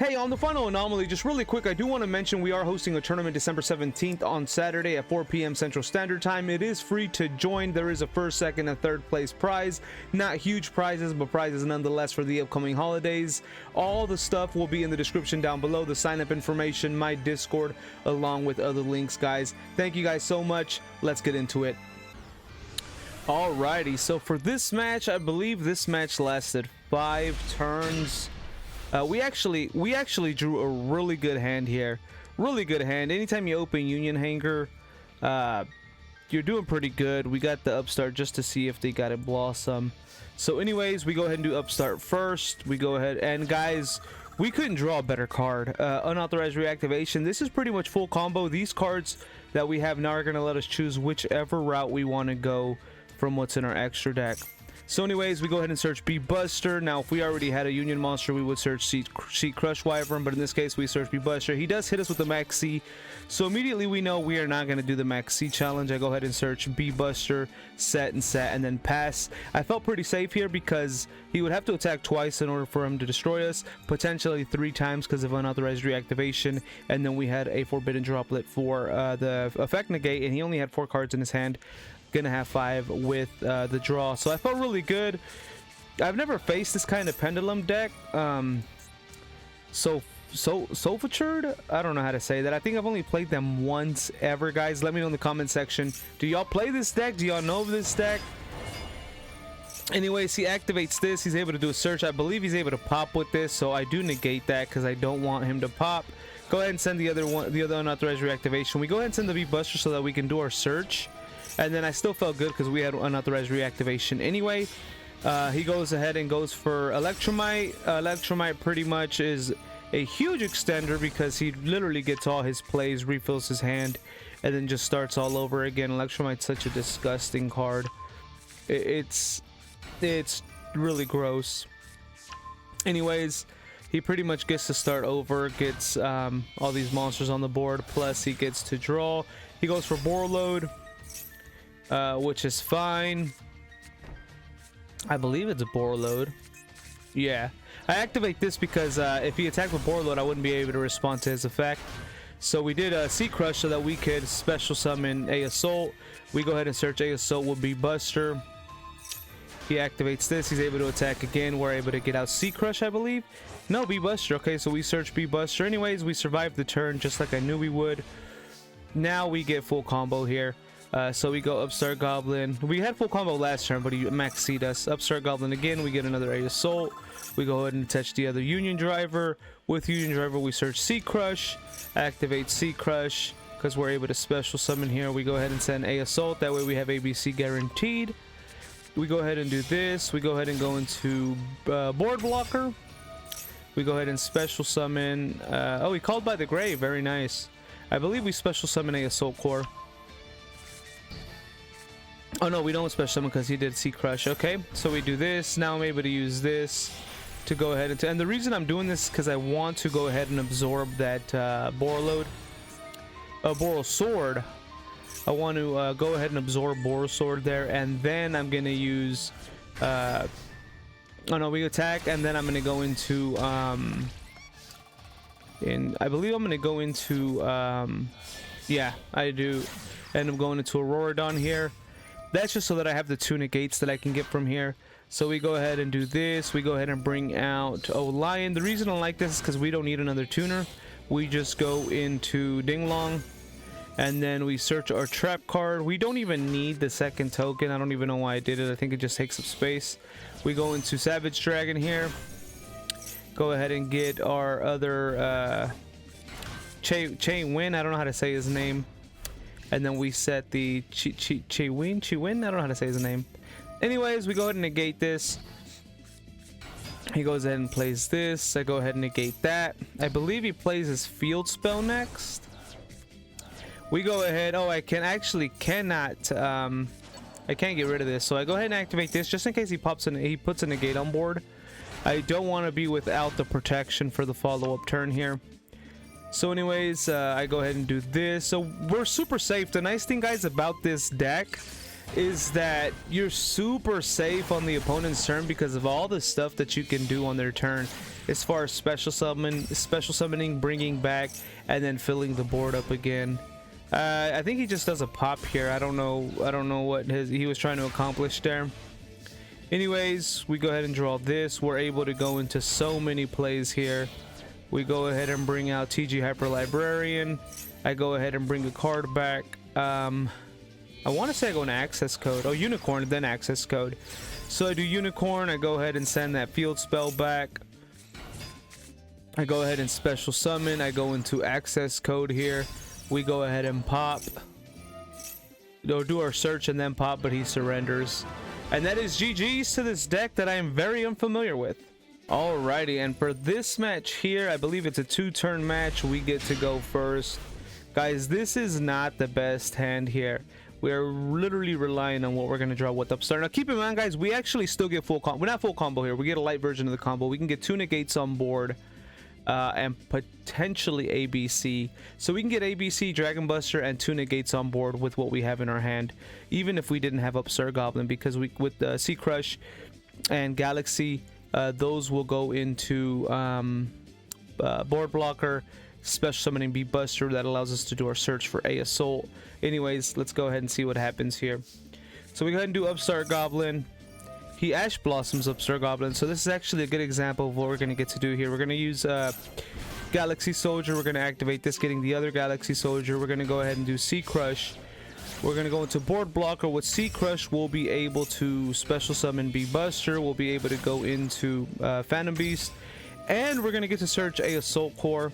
Hey, on the final anomaly, just really quick, I do want to mention we are hosting a tournament December 17th on Saturday at 4 p.m. Central Standard Time. It is free to join. There is a first, second, and third place prize. Not huge prizes, but prizes nonetheless for the upcoming holidays. All the stuff will be in the description down below, the sign-up information, my Discord, along with other links, guys. Thank you guys so much. Let's get into it. Alrighty, so for this match, I believe this match lasted 5 turns. We actually drew a really good hand here. Really good hand. Anytime you open Union Hanger, you're doing pretty good. We got the Upstart just to see if they got a Blossom. So anyways, we go ahead and do Upstart first. We go ahead and, guys, we couldn't draw a better card. Unauthorized Reactivation. This is pretty much full combo. These cards that we have now are going to let us choose whichever route we want to go from what's in our extra deck. So anyways, we go ahead and search B Buster. Now, if we already had a Union monster, we would search Seat Crush Wyvern, but in this case, we search B Buster. He does hit us with the Maxx, so immediately we know we are not going to do the Maxx challenge. I go ahead and search B Buster, set, and then pass. I felt pretty safe here because he would have to attack twice in order for him to destroy us, potentially 3 times because of Unauthorized Reactivation, and then we had a Forbidden Droplet for the effect negate, and he only had 4 cards in his hand. Gonna have 5 with the draw, so I felt really good. I've never faced this kind of Pendulum deck. Solfachord, I don't know how to say that. I think I've only played them once ever, guys. Let me know in the comment section. Do y'all play this deck? Do y'all know of this deck? Anyways, he activates this. He's able to do a search. I believe he's able to pop with this, so I do negate that because I don't want him to pop. Go ahead and send the other Unauthorized Reactivation. We go ahead and send the V Buster so that we can do our search. And then I still felt good because we had Unauthorized Reactivation anyway. He goes ahead and goes for Electromite. Electromite pretty much is a huge extender because he literally gets all his plays, refills his hand, and then just starts all over again. Electromite's such a disgusting card. It's really gross. Anyways, he pretty much gets to start over, gets all these monsters on the board, plus he gets to draw. He goes for Borload. Which is fine. I believe it's a Borload. Yeah. I activate this because if he attacked with Borload, I wouldn't be able to respond to his effect. So we did a Seat Crush so that we could special summon A-Assault. We go ahead and search A-Assault with B Buster. He activates this. He's able to attack again. We're able to get out Seat Crush, I believe. No, B Buster. Okay, so we search B Buster. Anyways, we survived the turn just like I knew we would. Now we get full combo here. So we go Upstart Goblin. We had full combo last turn, but he Maxx'd us. Upstart Goblin again. We get another A-Assault. We go ahead and attach the other Union Driver. With Union Driver, we search Seat Crush. Activate Seat Crush because we're able to special summon here. We go ahead and send A-Assault. That way we have ABC guaranteed. We go ahead and do this. We go ahead and go into Board Blocker. We go ahead and special summon. Oh, he called by the grave. Very nice. I believe we special summon A-Asult Core. Oh no, we don't special summon because he did Seat Crush. Okay, so we do this. Now I'm able to use this to go ahead and the reason I'm doing this is because I want to go ahead and absorb that Borload. Boral Sword. I want to go ahead and absorb Boral Sword there, and then I'm gonna use oh no, we attack, and then I'm gonna go into I believe I'm gonna go into yeah, I do end up going into Auroradon here. That's just so that I have the 2 negates that I can get from here. So we go ahead and do this. We go ahead and bring out Lion. The reason I like this is because we don't need another tuner. We just go into Denglong, and then we search our trap card. We don't even need the second token. I don't even know why I did it. I think it just takes up space. We go into Savage Dragon here. Go ahead and get our other Chiwen. I don't know how to say his name. And then we set the Chiwen. I don't know how to say his name. Anyways, we go ahead and negate this. He goes ahead and plays this. I go ahead and negate that. I believe he plays his field spell next. We go ahead. Oh, I cannot. I can't get rid of this. So I go ahead and activate this just in case he puts a negate on board. I don't want to be without the protection for the follow-up turn here. So anyways, I go ahead and do this. So we're super safe. The nice thing, guys, about this deck is that you're super safe on the opponent's turn because of all the stuff that you can do on their turn, as far as special summoning, bringing back, and then filling the board up again. I think he just does a pop here. I don't know what he was trying to accomplish there. Anyways, we go ahead and draw this. We're able to go into so many plays here. We go ahead and bring out TG Hyper Librarian. I go ahead and bring a card back. I want to say I go into access code. Oh, unicorn, then access code. So I do unicorn. I go ahead and send that field spell back. I go ahead and special summon. I go into access code here. We go ahead and pop. They'll do our search and then pop, but he surrenders. And that is GG's to this deck that I am very unfamiliar with. Alrighty, and for this match here, I believe it's a 2-turn match. We get to go first. Guys, this is not the best hand here. We are literally relying on what we're going to draw with Upstart. Now, keep in mind, guys, we actually still get full combo. We're not full combo here. We get a light version of the combo. We can get 2 negates on board and potentially ABC. So we can get ABC, Dragon Buster, and 2 negates on board with what we have in our hand, even if we didn't have Upstart Goblin, because with Sea Crush and Galaxy, those will go into board blocker, special summoning B Buster that allows us to do our search for A-Assault. Anyways, let's go ahead and see what happens here. So we go ahead and do Upstart Goblin. He Ash Blossoms Upstart Goblin. So this is actually a good example of what we're going to get to do here. We're going to use Galaxy Soldier. We're going to activate this, getting the other Galaxy Soldier. We're going to go ahead and do Sea Crush. We're going to go into board blocker. With Sea Crush, we'll be able to special summon B Buster. We'll be able to go into Phantom Beast. And we're going to get to search A-Assult Core.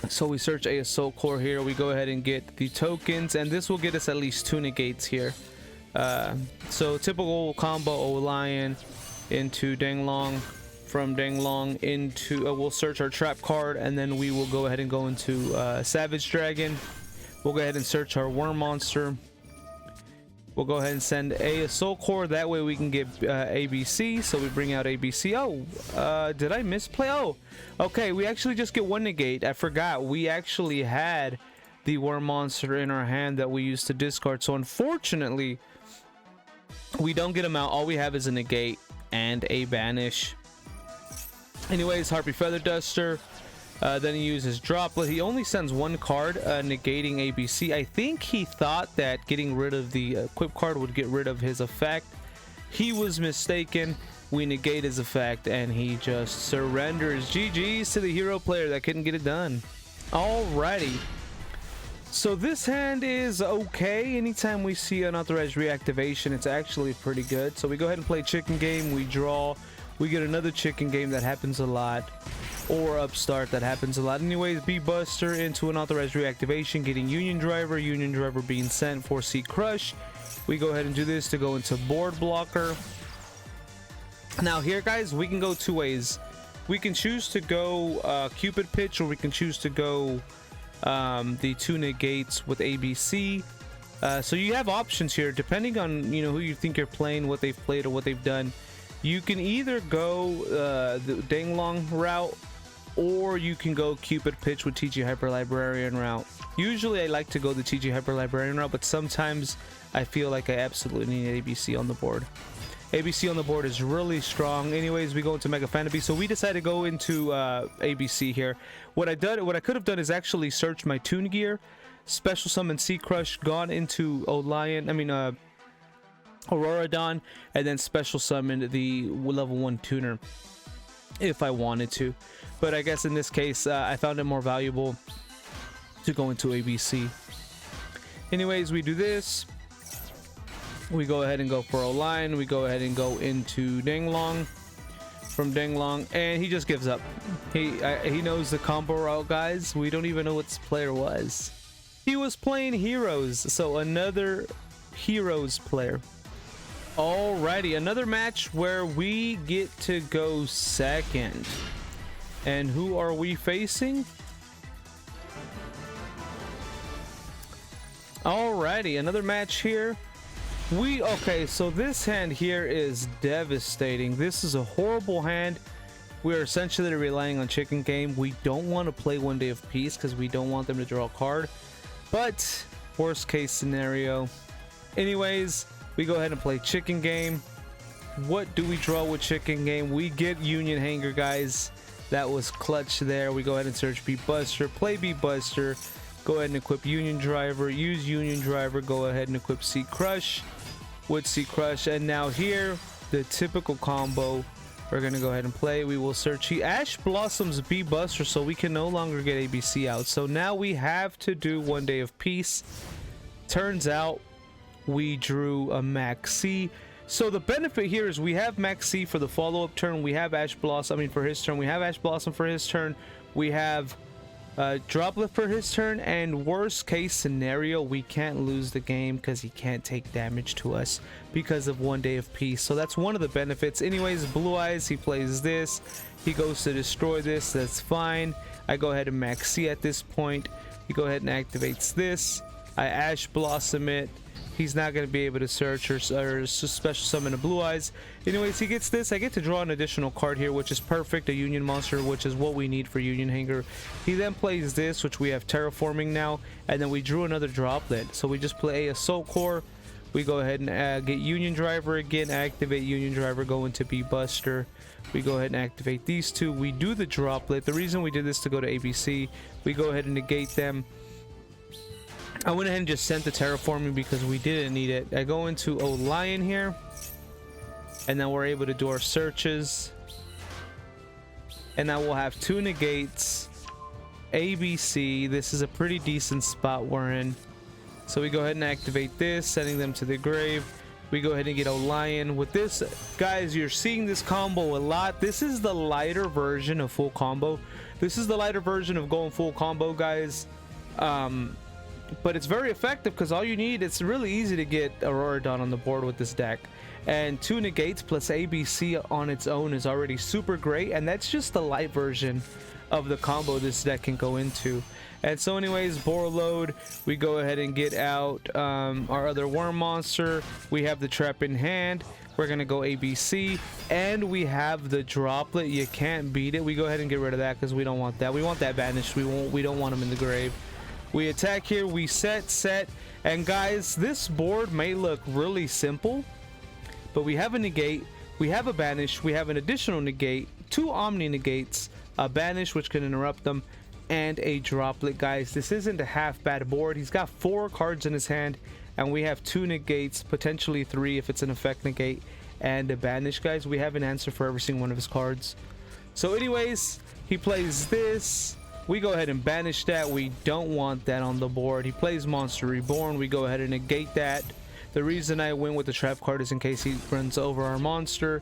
So we search A-Assult Core here. We go ahead and get the tokens, and this will get us at least 2 negates here. So typical combo O-Lion into Denglong, from Denglong into we'll search our trap card, and then we will go ahead and go into Savage Dragon. We'll go ahead and search our Worm Monster. We'll go ahead and send A-Assult Core. That way we can get ABC. So we bring out ABC. Oh, did I misplay? Oh, okay. We actually just get 1 negate. I forgot. We actually had the Worm Monster in our hand that we used to discard. So unfortunately, we don't get him out. All we have is a negate and a banish. Anyways, Harpy Feather Duster. Then he uses Droplet. He only sends 1 card, negating ABC. I think he thought that getting rid of the equip card would get rid of his effect. He was mistaken. We negate his effect, and he just surrenders. GG's to the hero player that couldn't get it done. Alrighty. So this hand is okay. Anytime we see Unauthorized Reactivation, it's actually pretty good. So we go ahead and play Chicken Game. We draw. We get another Chicken Game that happens a lot. Or Upstart that happens a lot. Anyways, B Buster into Unauthorized Reactivation, getting Union Driver being sent for Sea Crush. We go ahead and do this to go into board blocker. Now here, guys, we can go 2 ways. We can choose to go Cupid Pitch, or we can choose to go the 2 negates with ABC. So you have options here depending on who you think you're playing, what they've played, or what they've done. You can either go the Denglong route, or you can go Cupid Pitch with TG Hyper Librarian route. Usually I like to go the TG Hyper Librarian route, but sometimes I feel like I absolutely need ABC on the board. ABC on the board is really strong. Anyways, we go into Mega Fantasy. So we decided to go into ABC here. What I could have done is actually search my Toon Gear, special summon Sea Crush, gone into Aurora Dawn, and then special summoned the level 1 tuner if I wanted to. But I guess in this case, I found it more valuable to go into ABC. Anyways, we do this. We go ahead and go for a line. We go ahead and go into Denglong. From Denglong, and he just gives up. He knows the combo route, guys. We don't even know what this player was. He was playing Heroes, so another Heroes player. Alrighty, another match where we get to go second. And who are we facing? Alrighty, another match here. Okay, so this hand here is devastating. This is a horrible hand. We are essentially relying on Chicken Game. We don't want to play One Day of Peace because we don't want them to draw a card. But worst case scenario, Anyways, we go ahead and play chicken game. What do we draw with chicken game? We get Union Hanger, guys. That was clutch there. We go ahead and search Beat Buster, play Beat Buster, go ahead and equip Union Driver, use Union Driver, go ahead and equip Sea Crush with Sea Crush. And now here, the typical combo we're gonna go ahead and play. We will search Ash Blossoms Beat Buster, so we can no longer get ABC out. So now we have to do One Day of Peace. Turns out we drew a Maxx. So the benefit here is we have Maxx for the follow-up turn. We have Ash Blossom, for his turn. We have Ash Blossom for his turn. We have Droplet for his turn. And worst case scenario, we can't lose the game because he can't take damage to us because of One Day of Peace. So that's one of the benefits. Anyways, Blue Eyes, he plays this. He goes to destroy this. That's fine. I go ahead and Maxx at this point. He go ahead and activates this. I Ash Blossom it. He's not going to be able to search or special summon a Blue Eyes. Anyways, he gets this. I get to draw an additional card here, which is perfect. A Union monster, which is what we need for Union Hanger. He then plays this, which we have Terraforming now. And then we drew another Droplet. So we just play A-Assult Core. We go ahead and get Union Driver again. Activate Union Driver, go into Beat Buster. We go ahead and activate these two. We do the Droplet. The reason we did this to go to ABC. We go ahead and negate them. I went ahead and just sent the Terraforming because we didn't need it. I go into Lion here, and then we're able to do our searches. And now we'll have two negates, ABC. This is a pretty decent spot we're in. So we go ahead and activate this, sending them to the grave. We go ahead and get Lion. With this, guys, you're seeing this combo a lot. This is the lighter version of full combo. This is the lighter version of going full combo, guys. But it's very effective because all you need, it's really easy to get Auroradon on the board with this deck. And two negates plus ABC on its own is already super great. And that's just the light version of the combo this deck can go into. And so anyways, board load, we go ahead and get out our other worm monster. We have the trap in hand. We're going to go ABC. And we have the Droplet. You can't beat it. We go ahead and get rid of that because we don't want that. We want that banished. We don't want him in the grave. We attack here, we set, and guys, this board may look really simple, but we have a negate, we have a banish, we have an additional negate, two omni negates, a banish which can interrupt them, and a Droplet. Guys, this isn't a half bad board. He's got 4 cards in his hand, and we have 2 negates, potentially 3 if it's an effect negate, and a banish. Guys, we have an answer for every single one of his cards. So anyways, he plays this. We go ahead and banish that. We don't want that on the board. He plays Monster Reborn. We go ahead and negate that. The reason I went with the trap card is in case he runs over our monster.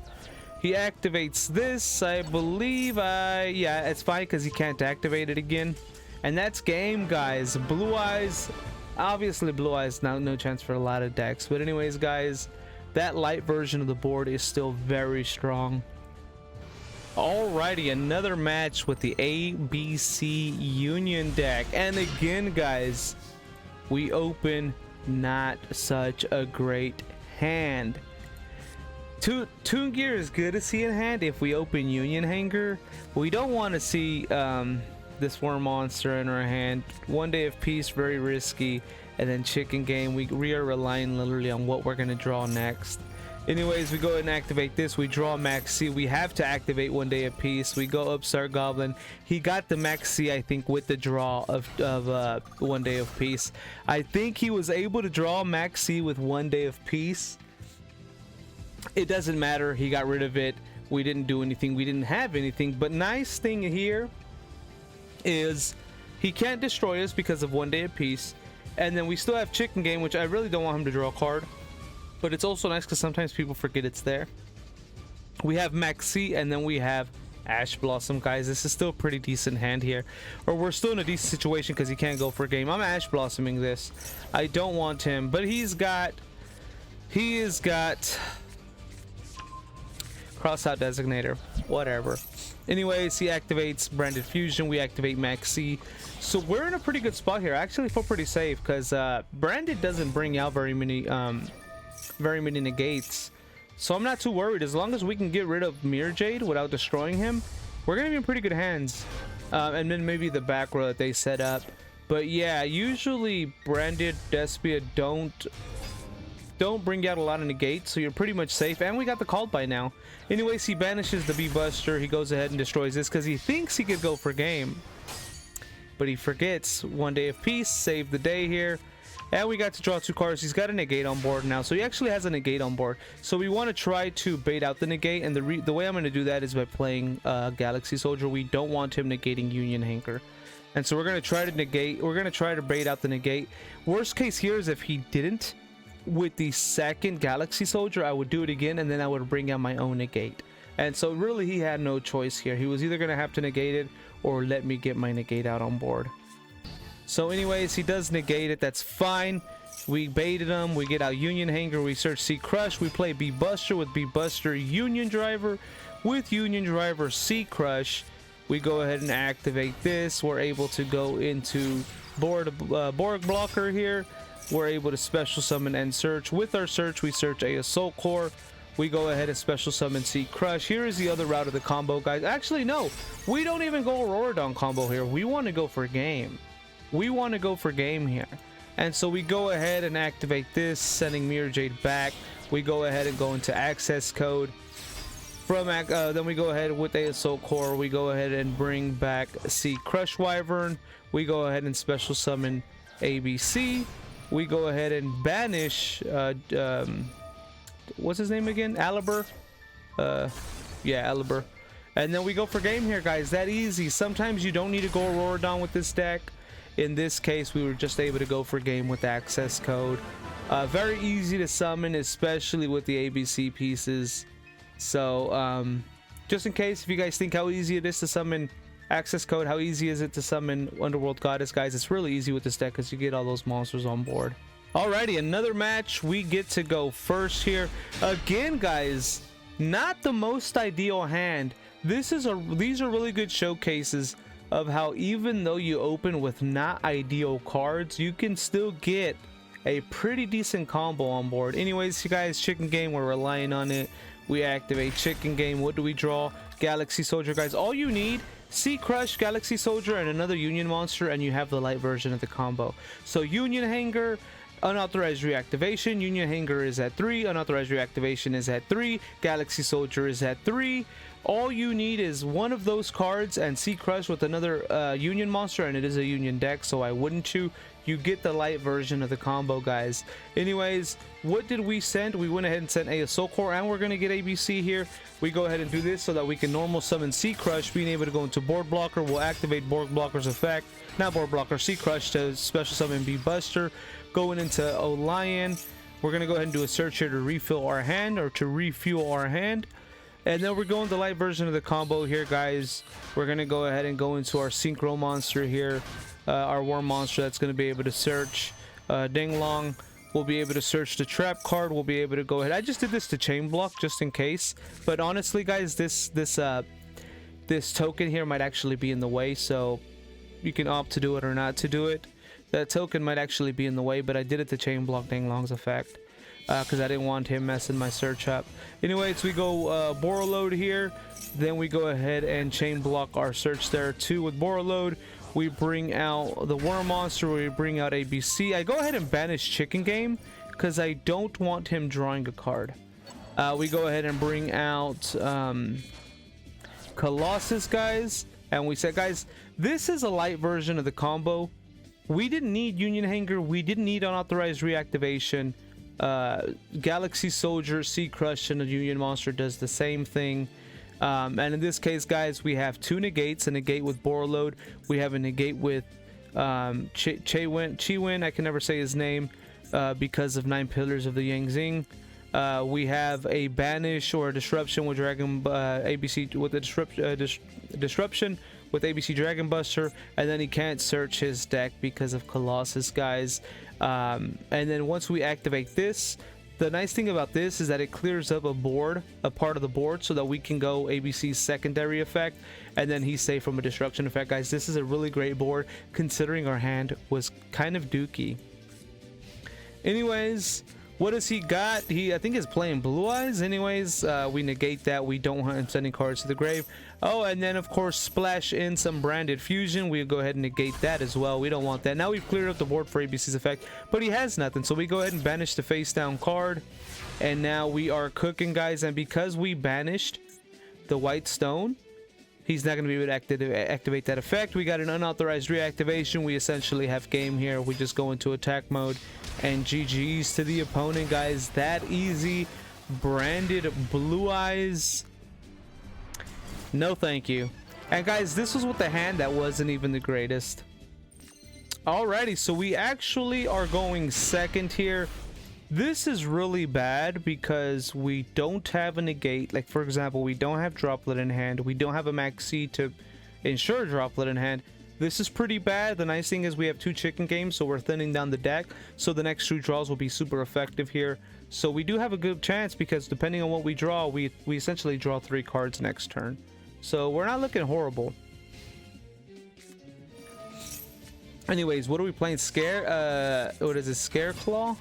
He activates this. I believe, yeah, it's fine because he can't activate it again. And that's game, guys. Blue Eyes, obviously Blue Eyes, no chance for a lot of decks. But anyways, guys, that light version of the board is still very strong. Alrighty, another match with the ABC Union deck. And again, guys, we open not such a great hand. Toon Gear is good to see in hand if we open Union Hanger. We don't want to see this worm monster in our hand. One Day of Peace, very risky. And then Chicken Game, we are relying literally on what we're going to draw next. Anyways, we go ahead and activate this. We draw Maxx. We have to activate One Day of Peace. We go Upstart Goblin. He got the Maxx, I think, with the draw of One Day of Peace. I think he was able to draw Maxx with One Day of Peace. It doesn't matter. He got rid of it. We didn't do anything. We didn't have anything. But nice thing here is he can't destroy us because of One Day of Peace. And then we still have Chicken Game, which I really don't want him to draw a card. But it's also nice because sometimes people forget it's there. We have Maxx, and then we have Ash Blossom. Guys, this is still a pretty decent hand here. Or we're still in a decent situation because he can't go for a game. I'm Ash Blossoming this. I don't want him. But he has got Crossout Designator. Whatever. Anyways, he activates Branded Fusion. We activate Maxx. So we're in a pretty good spot here. I actually feel pretty safe because Branded doesn't bring out very many negates, so I'm not too worried. As long as we can get rid of Mirror Jade without destroying him, we're gonna be in pretty good hands. And then maybe the back row that they set up. But yeah, usually Branded Despia don't don't bring out a lot of negates, so you're pretty much safe. And we got the called by now. Anyways, he banishes the B-Buster. He goes ahead and destroys this because he thinks he could go for game. But he forgets. One Day of Peace, save the day here. And we got to draw 2 cards. He's got a negate on board now. So he actually has a negate on board. So we want to try to bait out the negate. And the way I'm going to do that is by playing Galaxy Soldier. We don't want him negating Union Hanker. And so we're going to try to negate. We're going to try to bait out the negate. Worst case here is if he didn't. With the second Galaxy Soldier, I would do it again. And then I would bring out my own negate. And so really he had no choice here. He was either going to have to negate it or let me get my negate out on board. So anyways, he does negate it. That's fine. We baited him. We get out Union Hanger. We search C Crush. We play B Buster with B Buster Union Driver. With Union Driver C Crush, we go ahead and activate this. We're able to go into Borg Blocker here. We're able to special summon and search. With our search, we search A-Assult Core. We go ahead and special summon C Crush. Here is the other route of the combo, guys. Actually, no. We don't even go Auroradon combo here. We want to go for game. We want to go for game here. And so we go ahead and activate this, sending Mirror Jade back. We go ahead and go into access code. Then we go ahead with A-Assult Core. We go ahead and bring back C Crush Wyvern. We go ahead and special summon ABC. We go ahead and banish what's his name again? Alibur? Yeah, Alibur. And then we go for game here, guys. That easy. Sometimes you don't need to go Auroradon with this deck. In this case, we were just able to go for game with access code. Very easy to summon, especially with the ABC pieces. So, just in case, if you guys think how easy it is to summon access code, how easy is it to summon Underworld Goddess, guys? It's really easy with this deck because you get all those monsters on board. Alrighty, another match. We get to go first here. Again, guys, not the most ideal hand. These are really good showcases of how even though you open with not ideal cards, you can still get a pretty decent combo on board. Anyways, you guys, Chicken Game, we're relying on it. We activate Chicken Game. What do we draw? Galaxy Soldier, guys. All you need, C Crush, Galaxy Soldier, and another Union monster, and you have the light version of the combo. So Union Hanger, Unauthorized Reactivation. Union Hanger is at 3. Unauthorized Reactivation is at 3. Galaxy Soldier is at 3. All you need is one of those cards and C Crush with another Union monster, and it is a Union deck, so why wouldn't you? You get the light version of the combo, guys. Anyways, what did we send? We went ahead and sent A-Assult Core, and we're going to get ABC here. We go ahead and do this so that we can normal summon C Crush, being able to go into Board Blocker. We'll activate Board Blocker's effect. Not Board Blocker, C Crush to special summon B Buster. Going into Lion, we're going to go ahead and do a search here to refill our hand, or to refuel our hand. And then we're going the light version of the combo here, guys. We're going to go ahead and go into our Synchro monster here. Our Worm monster that's going to be able to search. Denglong will be able to search the trap card. We'll be able to go ahead. I just did this to chain block just in case. But honestly, guys, this token here might actually be in the way. So you can opt to do it or not to do it. That token might actually be in the way, but I did it to chain block Denglong's effect. Because I didn't want him messing my search up. Anyways, we go Borreload here. Then we go ahead and chain block our search there too with Borreload. We bring out the Worm monster. We bring out ABC. I go ahead and banish Chicken Game because I don't want him drawing a card. We go ahead and bring out Colossus, guys. And we said, guys, this is a light version of the combo. We didn't need Union Hanger. We didn't need Unauthorized Reactivation. Galaxy Soldier, C Crush, and the Union monster does the same thing. And in this case, guys, we have 2 negates, a negate with Borreload. We have a negate with Chiwen. I can never say his name because of 9 Pillars of the Yang Zing. We have a banish or a disruption with Dragon ABC with the disruption with ABC Dragon Buster, and then he can't search his deck because of Colossus, guys. And then once we activate this, the nice thing about this is that it clears up a part of the board, so that we can go ABC's secondary effect, and then he's safe from a destruction effect, guys. This is a really great board considering our hand was kind of dookie. Anyways, What does he got? I think he's playing Blue Eyes. Anyways, we negate that. We don't want him sending cards to the grave. Oh, and then of course splash in some Branded Fusion. We go ahead and negate that as well. We don't want that. Now we've cleared up the board for ABC's effect, but he has nothing, so we go ahead and banish the face down card. And now we are cooking, guys. And because we banished the white stone, he's not going to be able to activate that effect. We got an unauthorized reactivation. We essentially have game here. We just go into attack mode and GG's to the opponent, guys. That easy. Branded Blue Eyes. No thank you. And guys, this was with the hand that wasn't even the greatest. Alrighty, so we actually are going second here. This is really bad because we don't have a negate. Like, for example, we don't have Droplet in hand. We don't have a Maxx to ensure Droplet in hand. This is pretty bad. The nice thing is we have 2 chicken games, so we're thinning down the deck. So the next 2 draws will be super effective here. So we do have a good chance because depending on what we draw, we essentially draw 3 cards next turn. So we're not looking horrible. Anyways, what are we playing? What is it? Scareclaw?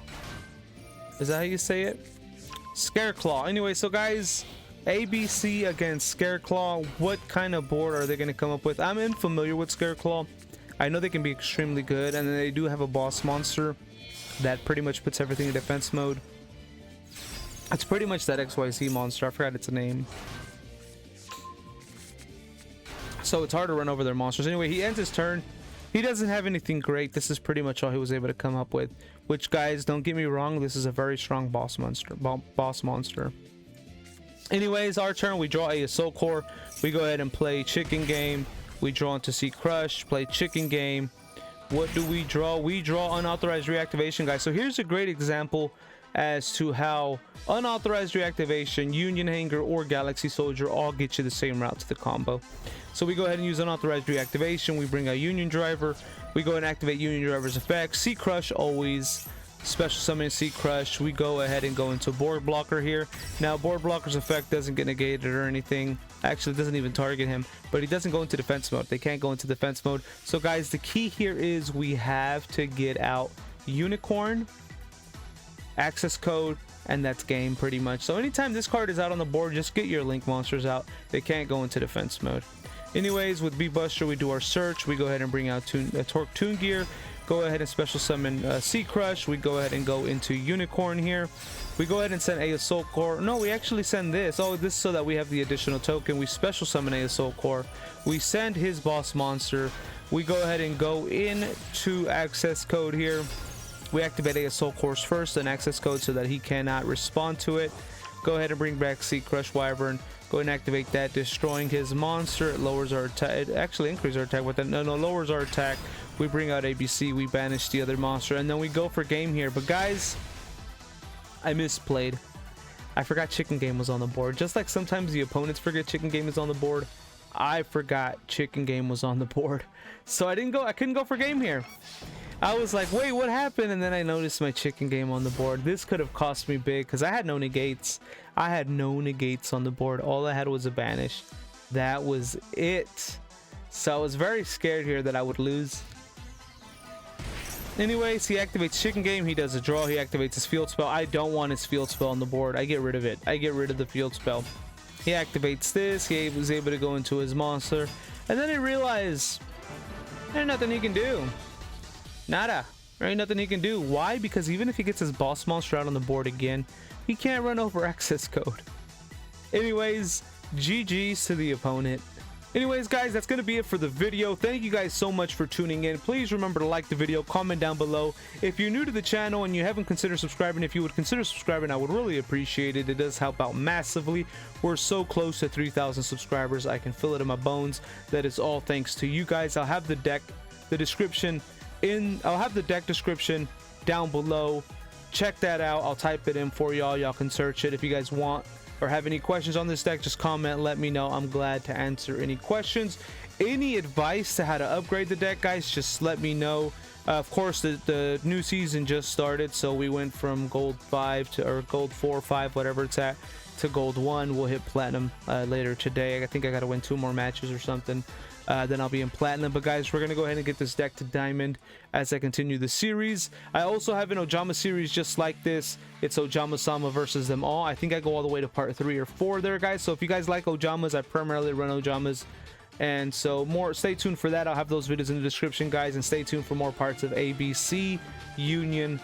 Is that how you say it? Scareclaw. Anyway, so guys, ABC against Scareclaw. What kind of board are they going to come up with? I'm unfamiliar with Scareclaw. I know they can be extremely good, and then they do have a boss monster that pretty much puts everything in defense mode. It's pretty much that XYZ monster. I forgot its name. So it's hard to run over their monsters. Anyway, he ends his turn. He doesn't have anything great. This is pretty much all he was able to come up with. Which, guys, don't get me wrong, this is a very strong boss monster. Anyways, our turn. We draw A-Assult Core. We go ahead and play Chicken Game. We draw into Sea Crush. Play Chicken Game. What do we draw? We draw Unauthorized Reactivation, guys. So here's a great example as to how Unauthorized Reactivation, Union Hanger, or Galaxy Soldier all get you the same route to the combo. So we go ahead and use Unauthorized Reactivation. We bring out Union Driver. We go and activate Union Driver's effect. Sea Crush always. Special summon Sea Crush. We go ahead and go into Board Blocker here. Now, Board Blocker's effect doesn't get negated or anything. Actually, it doesn't even target him, but he doesn't go into defense mode. They can't go into defense mode. So, guys, the key here is we have to get out Unicorn, access code, and that's game pretty much. So anytime this card is out on the board, just get your Link monsters out. They can't go into defense mode. Anyways, with B-Buster, we do our search. We go ahead and bring out Torque Toon Gear. Go ahead and special summon Sea Crush. We go ahead and go into Unicorn here. We go ahead and send A-Assult Core. No, we actually send this. Oh, this is so that we have the additional token. We special summon A-Assult Core. We send his boss monster. We go ahead and go into access code here. We activate A-Assult Cores first, then access code so that he cannot respond to it. Go ahead and bring back Sea Crush Wyvern. Go ahead and activate that, destroying his monster. It lowers our attack. It actually increases our attack with that. No, lowers our attack. We bring out ABC. We banish the other monster, and then we go for game here. But guys, I misplayed. I forgot Chicken Game was on the board. Just like sometimes the opponents forget Chicken Game is on the board, I forgot Chicken Game was on the board. So I couldn't go for game here. I was like, wait, what happened? And then I noticed my Chicken Game on the board. This could have cost me big because I had no negates. I had no negates on the board. All I had was a banish. That was it. So I was very scared here that I would lose. Anyways, he activates Chicken Game. He does a draw. He activates his field spell. I don't want his field spell on the board. I get rid of it. I get rid of the field spell. He activates this. He was able to go into his monster. And then he realized there's nothing he can do. Nada. There ain't nothing he can do. Why? Because even if he gets his boss monster out on the board again, he can't run over access code. Anyways, GG's to the opponent. Anyways, guys, that's going to be it for the video. Thank you guys so much for tuning in. Please remember to like the video, comment down below. If you're new to the channel and you haven't considered subscribing, if you would consider subscribing, I would really appreciate it. It does help out massively. We're so close to 3,000 subscribers. I can feel it in my bones. That is all thanks to you guys. I'll have the deck description down below. Check that out. I'll type it in for y'all. Y'all can search it if you guys want or have any questions on this deck. Just comment, let me know. I'm glad to answer any questions. Any advice to how to upgrade the deck, guys, just let me know. Of course, the new season just started, so we went from gold 5 to, or gold 4 or 5, whatever it's at, to gold 1. We'll hit platinum later today. I think I gotta win 2 more matches or something. Then I'll be in platinum. But guys, we're gonna go ahead and get this deck to diamond as I continue the series. I also have an Ojama series just like this. It's Ojama Sama versus them all. I think I go all the way to part 3 or 4 there, guys. So if you guys like Ojamas, I primarily run Ojamas, and so more, stay tuned for that. I'll have those videos in the description, guys, and stay tuned for more parts of ABC Union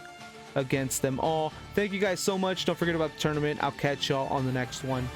against them all. Thank you guys so much. Don't forget about the tournament. I'll catch y'all on the next one.